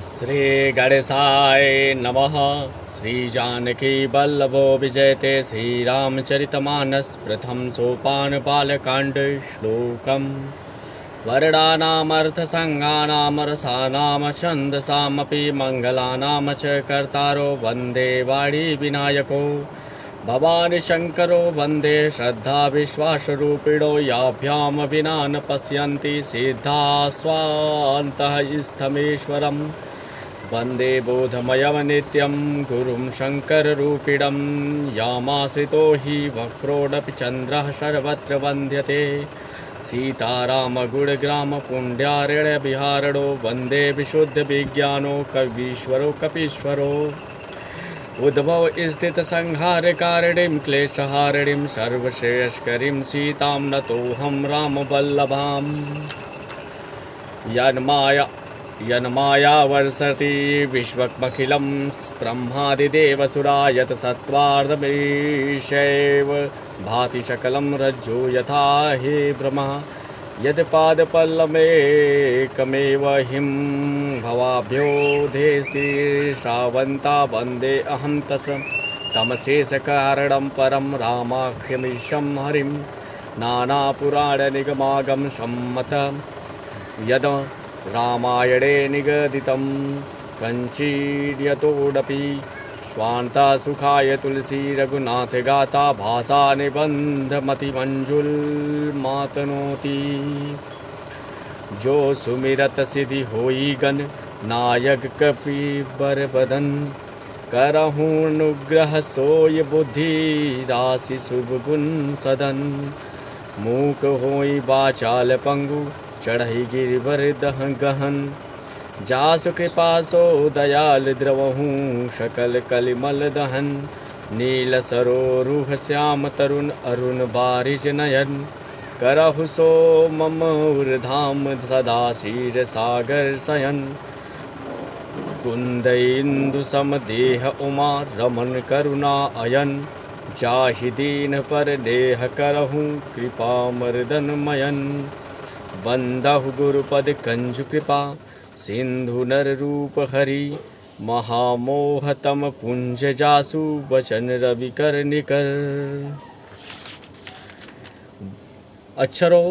श्री गणेशाय नमः। श्री जानकी वल्लभो विजयते श्रीरामचरितमानस प्रथम सोपान बालकांड श्लोकम् वर्णानामर्थसंज्ञानां रसानां छन्दसामपि मङ्गलानां च कर्तारो वन्दे वाणी विनायको भवानी शङ्करो वन्दे श्रद्धा विश्वासरूपिणो याभ्यां विना न पश्यन्ति सिद्धा स्वान्तः स्थमेश्वरम् वन्दे बोधमयं नित्यं गुरुं शङ्कररूपिणं यामाश्रितो हि वक्रोडपि चन्द्रः सर्वत्र वन्द्यते सीतारामगुणग्रामपुण्ड्यारण्यविहारणो वन्दे विशुद्धविज्ञानो कवीश्वरो कपीश्वरो उद्भव स्थितसंहारकारिणीं क्लेशहारिणीं सर्वश्रेयस्करीं सीतां नतोऽहं रामवल्लभाम् यन्माया वर्षति विश्वमखिलं ब्रह्मादिदेवसुरा यत् सत्त्वार्धमीशैव भाति सकलं रज्जु यथा हि ब्रह्मः यत्पादपल्लमेकमेव हिं भवाभ्यो धेस्ति श्रावन्ता वन्दे अहं तमशेषकारणं परं रामाख्यमीशं हरिं नानापुराणनिगमागम सम्मत यद रामायणे निगदितं कञ्चिद्यतोऽपि स्वान्ता सुखाय तुलसी रघुनाथ गाथा भाषा निबंधमतिमंजुलमातनोति जो सुमिरत सिद्धि होई गण नायक कपि बरबदन करहूँ अनुग्रह सोय बुद्धि राशि शुभ गुण सदन मूक होई बाचाल पंगु चढ़ई गिरिवर दह गहन जासु कृपासो दयाल द्रवहूँ शकल कलिमल दहन नील सरोरुह श्याम तरुण अरुण बारिज नयन करहु सो मम उर्धाम सदा क्षीर सागर शयन कुंद इंदु समदेह उमा रमन करुणा अयन जाहि दीन पर देह करहूँ कृपा मर्दन मयन बंदहु गुरुपद कंजु कृपा सिंधु नर रूप हरि महामोहतम पुंज जासु वचन रवि कर निकर। अक्षरों,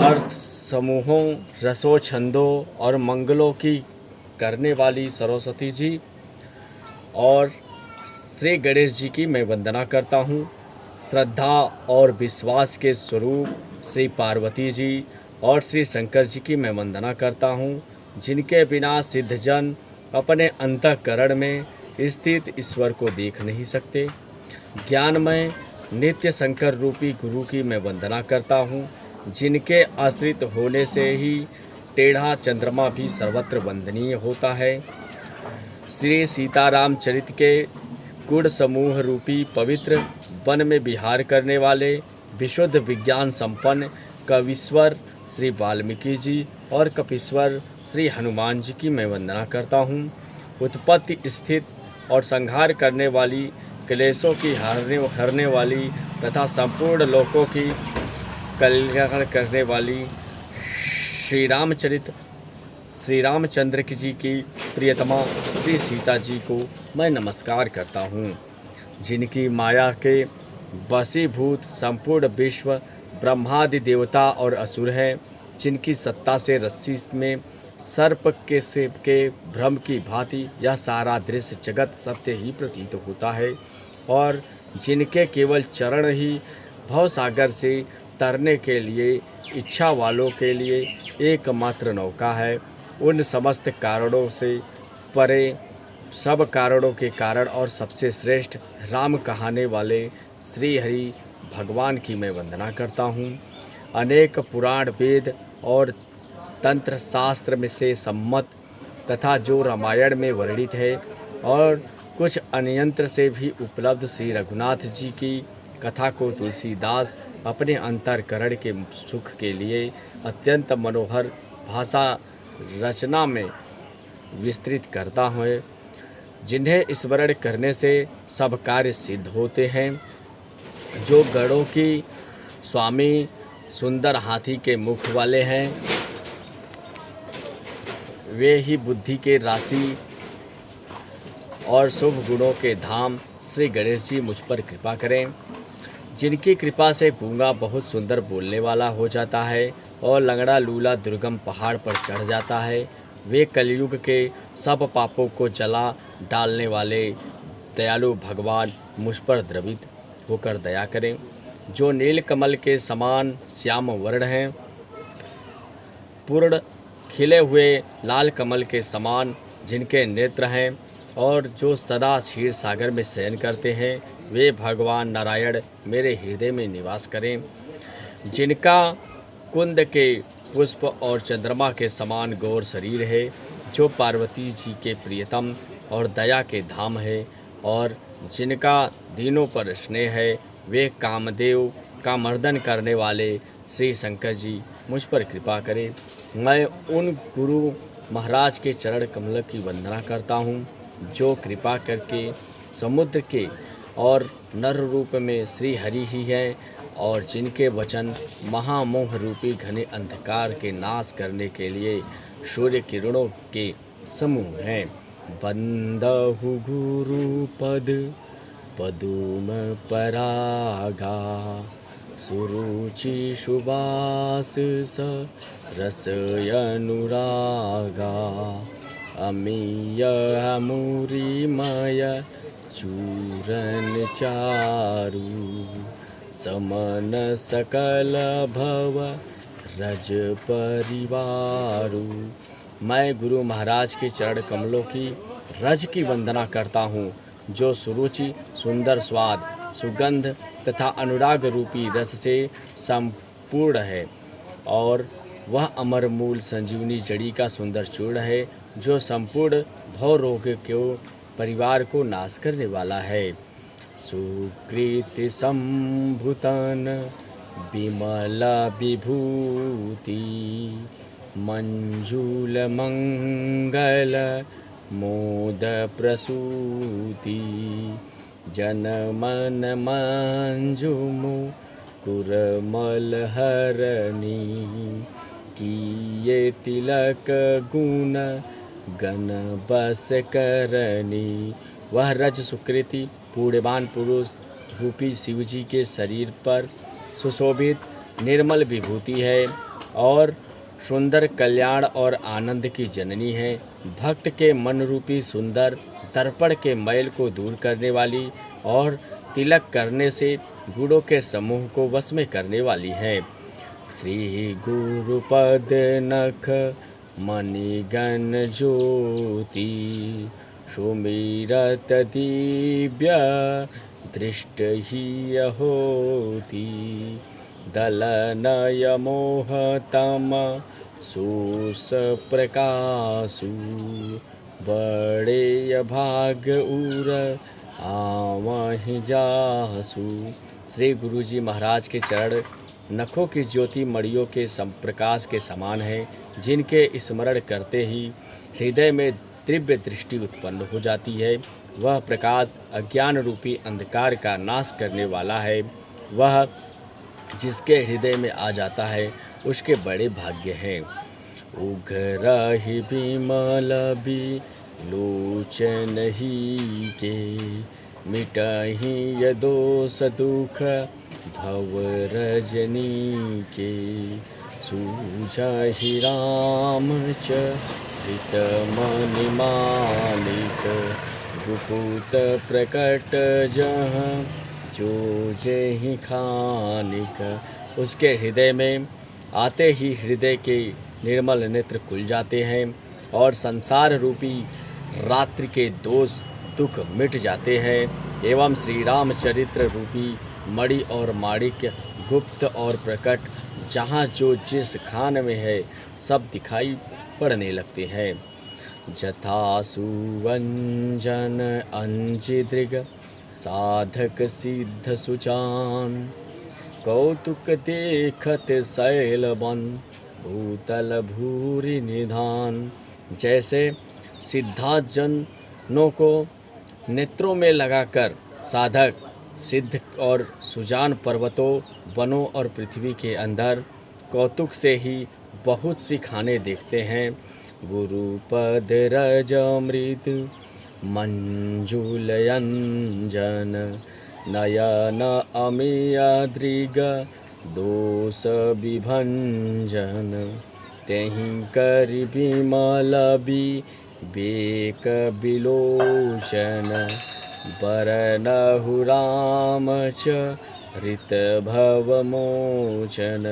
अर्थ समूहों, रसों, छंदों और मंगलों की करने वाली सरस्वती जी और श्री गणेश जी की मैं वंदना करता हूँ। श्रद्धा और विश्वास के स्वरूप श्री पार्वती जी और श्री शंकर जी की मैं वंदना करता हूँ, जिनके बिना सिद्धजन अपने अंतःकरण में स्थित ईश्वर को देख नहीं सकते। ज्ञानमय नित्य शंकर रूपी गुरु की मैं वंदना करता हूँ, जिनके आश्रित होने से ही टेढ़ा चंद्रमा भी सर्वत्र वंदनीय होता है। श्री सीताराम चरित के गुण समूह रूपी पवित्र वन में विहार करने वाले विशुद्ध विज्ञान संपन्न कवीश्वर श्री वाल्मीकि जी और कपीश्वर श्री हनुमान जी की मैं वंदना करता हूँ। उत्पत्ति, स्थित और संहार करने वाली, क्लेशों की हरने वाली तथा संपूर्ण लोकों की कल्याण करने वाली श्री रामचंद्र जी की प्रियतमा श्री सीता जी को मैं नमस्कार करता हूँ, जिनकी माया के वशीभूत संपूर्ण विश्व ब्रह्मादि देवता और असुर हैं, जिनकी सत्ता से रस्सी में सर्प के सेब के भ्रम की भांति यह सारा दृश्य जगत सत्य ही प्रतीत होता है और जिनके केवल चरण ही भवसागर से तरने के लिए इच्छा वालों के लिए एकमात्र नौका है। उन समस्त कारणों से परे, सब कारणों के कारण और सबसे श्रेष्ठ राम कहाने वाले श्री हरि भगवान की मैं वंदना करता हूँ। अनेक पुराण, वेद और तंत्र शास्त्र में से सम्मत तथा जो रामायण में वर्णित है और कुछ अन्यंत्र से भी उपलब्ध श्री रघुनाथ जी की कथा को तुलसीदास अपने अंतरकरण के सुख के लिए अत्यंत मनोहर भाषा रचना में विस्तृत करता है, जिन्हें स्मरण करने से सब कार्य सिद्ध होते हैं। जो गणों की स्वामी सुंदर हाथी के मुख वाले हैं, वे ही बुद्धि के राशि और शुभ गुणों के धाम श्री गणेश जी मुझ पर कृपा करें। जिनकी कृपा से गूंगा बहुत सुंदर बोलने वाला हो जाता है और लंगड़ा लूला दुर्गम पहाड़ पर चढ़ जाता है, वे कलयुग के सब पापों को जला डालने वाले दयालु भगवान मुझ पर द्रवित होकर दया करें। जो नील कमल के समान श्याम वर्ण हैं, पूर्ण खिले हुए लाल कमल के समान जिनके नेत्र हैं और जो सदा क्षीर सागर में शयन करते हैं, वे भगवान नारायण मेरे हृदय में निवास करें। जिनका कुंद के पुष्प और चंद्रमा के समान गौर शरीर है, जो पार्वती जी के प्रियतम और दया के धाम है, और जिनका दीनों पर स्नेह है, वे कामदेव का मर्दन करने वाले श्री शंकर जी मुझ पर कृपा करें। मैं उन गुरु महाराज के चरण कमल की वंदना करता हूँ, जो कृपा करके समुद्र के और नर रूप में श्री हरि ही है, और जिनके वचन महामोह रूपी घने अंधकार के नाश करने के लिए सूर्य किरणों के समूह हैं। बंदहु गुरु पद पदुम परागा, सुरुचि सुबास स रस अनुरागा, अमीय अमूरिमय चूरन चारु, समन सकल भव रज परिवारु। मैं गुरु महाराज के चरण कमलों की रज की वंदना करता हूँ, जो सुरुचि, सुंदर स्वाद, सुगंध तथा अनुराग रूपी रस से संपूर्ण है, और वह अमर मूल संजीवनी जड़ी का सुंदर चूर्ण है, जो संपूर्ण भव रोग के परिवार को नाश करने वाला है। सुकृति संभुतन विमल विभूति, मंजूल मंगल मोद प्रसूति, जन मन मंजु मुकुरमल हरणी, किए तिलक गुण गण बस करनी। वह रज सुकृति पूर्णवान पुरुष रूपी शिवजी के शरीर पर सुशोभित निर्मल विभूति है, और सुंदर कल्याण और आनंद की जननी है। भक्त के मन रूपी सुंदर दर्पण के मैल को दूर करने वाली, और तिलक करने से गुणों के समूह को वश में करने वाली है। श्री गुरुपद नख मणिगण ज्योति, सुमिरत दिव्य दृष्ट ही होती, दलनय मोहतम सुस प्रकाशु, बड़े भाग उर आवहि जासु। श्री गुरु जी महाराज के चरण नखों की ज्योति मणियों के प्रकाश के समान है, जिनके स्मरण करते ही हृदय में दिव्य दृष्टि उत्पन्न हो जाती है। वह प्रकाश अज्ञान रूपी अंधकार का नाश करने वाला है। वह जिसके हृदय में आ जाता है, उसके बड़े भाग्य हैं। उघरहि बिमल लोचन ही के, मिटहि यदोष दुख भव रजनी के, सूझहि राम चरित मनि मालिक, गुपुत प्रकट जहाँ जो जेहि खानिक। उसके हृदय में आते ही हृदय के निर्मल नेत्र खुल जाते हैं, और संसार रूपी रात्रि के दोष दुख मिट जाते हैं, एवं श्री रामचरित्र रूपी मणि और माणिक्य गुप्त और प्रकट जहाँ जो जिस खान में है सब दिखाई पड़ने लगते हैं। जथा सुवंजन अंजिदृग साधक सिद्ध सुचान, कौतुक देखत शैलवन भूतल भूरि निधान। जैसे सिद्धार्थ जनों को नेत्रों में लगाकर साधक सिद्ध और सुजान पर्वतों, वनों और पृथ्वी के अंदर कौतुक से ही बहुत सी खाने देखते हैं, गुरुपद रजमृत मंजुलयंजन नयन अमीय दृग दोष विभंजन तेहि कर विमल विवेक विलोचन बरनहु रामचरित भवमोचन।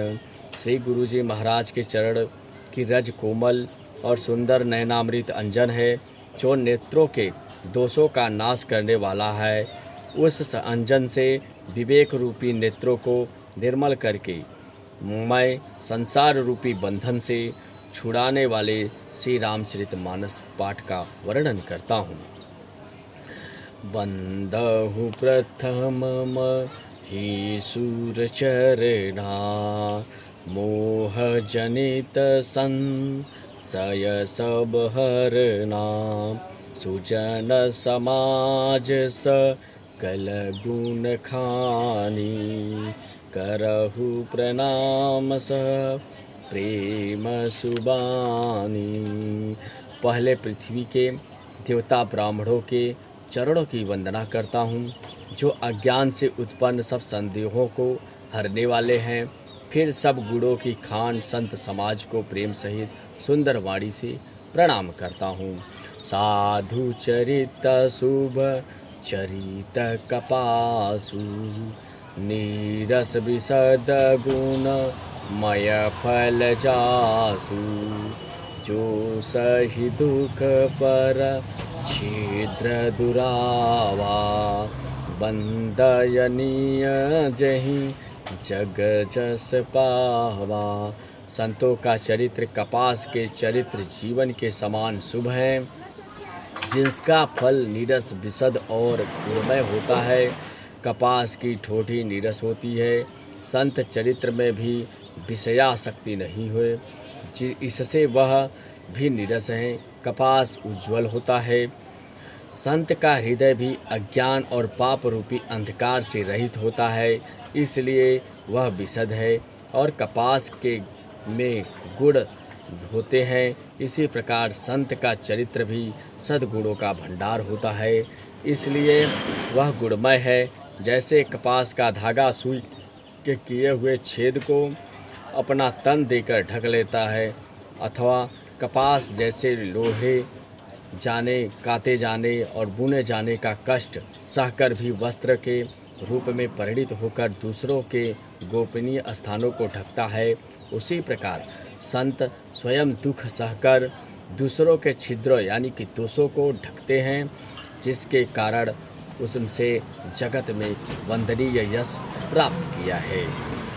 श्री गुरु जी महाराज के चरण की रज कोमल और सुंदर नयनामृत अंजन है, जो नेत्रों के दोषों का नाश करने वाला है। उस अंजन से विवेक रूपी नेत्रों को निर्मल करके मैं संसार रूपी बंधन से छुड़ाने वाले श्री रामचरितमानस पाठ का वर्णन करता हूँ। बंदहु प्रथम ही सूर चरणा मोह जनित संशय सब हरना सुजन समाज सकल गुण खानी करहु प्रणाम सह प्रेम सुबानी। पहले पृथ्वी के देवता ब्राह्मणों के चरणों की वंदना करता हूँ, जो अज्ञान से उत्पन्न सब संदेहों को हरने वाले हैं। फिर सब गुणों की खान संत समाज को प्रेम सहित सुंदर वाणी से प्रणाम करता हूँ। साधु चरित शुभ चरित कपासु नीरस विशद गुण मय फल जासु जो सही दुख पर छिद्र दुरावा बंदयनीय जहि जग जस पावा। संतों का चरित्र कपास के चरित्र जीवन के समान शुभ है, जिसका फल नीरस विशद और गुणमय होता है। कपास की ठोठी नीरस होती है, संत चरित्र में भी विषयासक्ति नहीं हुए, इससे वह भी नीरस है। कपास उज्ज्वल होता है। संत का हृदय भी अज्ञान और पाप रूपी अंधकार से रहित होता है, इसलिए वह विशद है। और कपास के में गुण होते हैं, इसी प्रकार संत का चरित्र भी सद्गुणों का भंडार होता है, इसलिए वह गुणमय है। जैसे कपास का धागा सुई के किए हुए छेद को अपना तन देकर ढक लेता है, अथवा कपास जैसे लोहे जाने, काते जाने और बुने जाने का कष्ट सहकर भी वस्त्र के रूप में परिणित होकर दूसरों के गोपनीय स्थानों को ढकता है, उसी प्रकार संत स्वयं दुख सहकर दूसरों के छिद्रों यानी कि दोषों को ढकते हैं, जिसके कारण उससे जगत में वंदनीय यश प्राप्त किया है।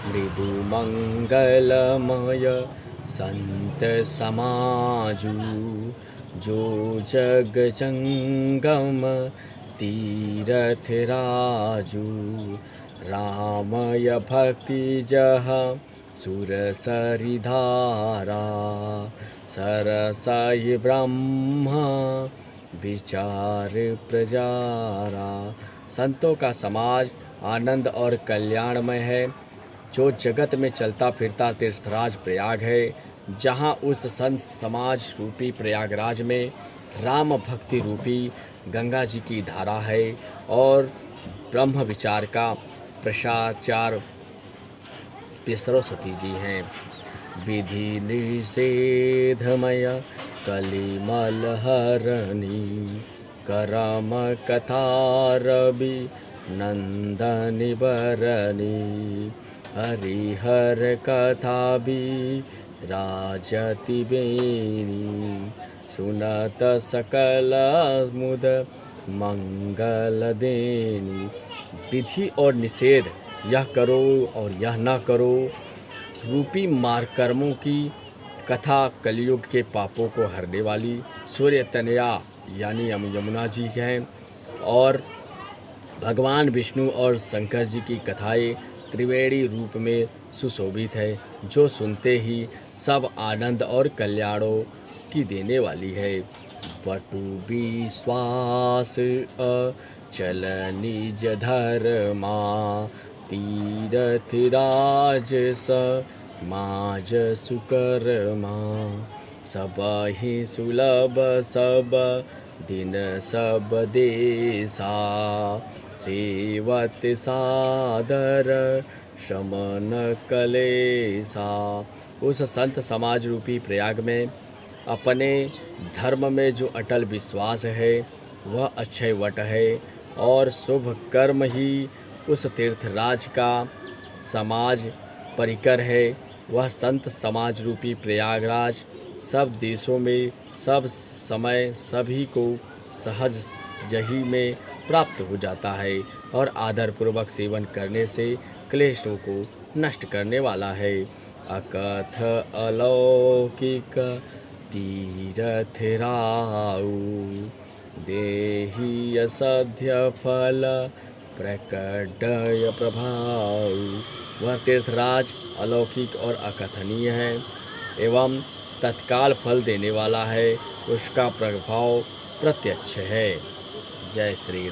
मृदु मंगलमय संत समाजू जो जग जंगम तीरथ राजू रामय भक्ति जहा सुर सरिधारा सरसाई ब्रह्मा विचार प्रजारा। संतों का समाज आनंद और कल्याणमय है, जो जगत में चलता फिरता तीर्थराज प्रयाग है, जहाँ उस संत समाज रूपी प्रयागराज में राम भक्ति रूपी गंगा जी की धारा है और ब्रह्म विचार का प्रसाचार सरस्वती जी हैं। विधि निषेधमय कलिमल हरणी करम कथा रवि नंदनी बरनी हरिहर कथा भी राजति बेनी सुनत सकल मुद मंगल देनी। विधि और निषेध, यह करो और यह न करो रूपी मार्ग कर्मों की कथा कलयुग के पापों को हरने वाली सूर्य तनया यानी यमुना जी हैं, और भगवान विष्णु और शंकर जी की कथाएं त्रिवेणी रूप में सुशोभित है, जो सुनते ही सब आनंद और कल्याणों की देने वाली है। बटु विश्वास अचल निज धर्मा तीरथ राज समाज सुकर्मा सब ही सुलभ सब दिन सब देसा, सेवत सादर शमन कलेसा। उस संत समाज रूपी प्रयाग में अपने धर्म में जो अटल विश्वास है वह अक्षय वट है, और शुभ कर्म ही उस तीर्थराज का समाज परिकर है। वह संत समाज रूपी प्रयागराज सब देशों में सब समय सभी को सहज जही में प्राप्त हो जाता है, और आदरपूर्वक सेवन करने से क्लेशों को नष्ट करने वाला है। अकथ अलौकिक तीरथ राउ, देहि असध्य फल प्रकटय प्रभाव। वह तीर्थराज अलौकिक और अकथनीय है एवं तत्काल फल देने वाला है, उसका प्रभाव प्रत्यक्ष है। जय श्री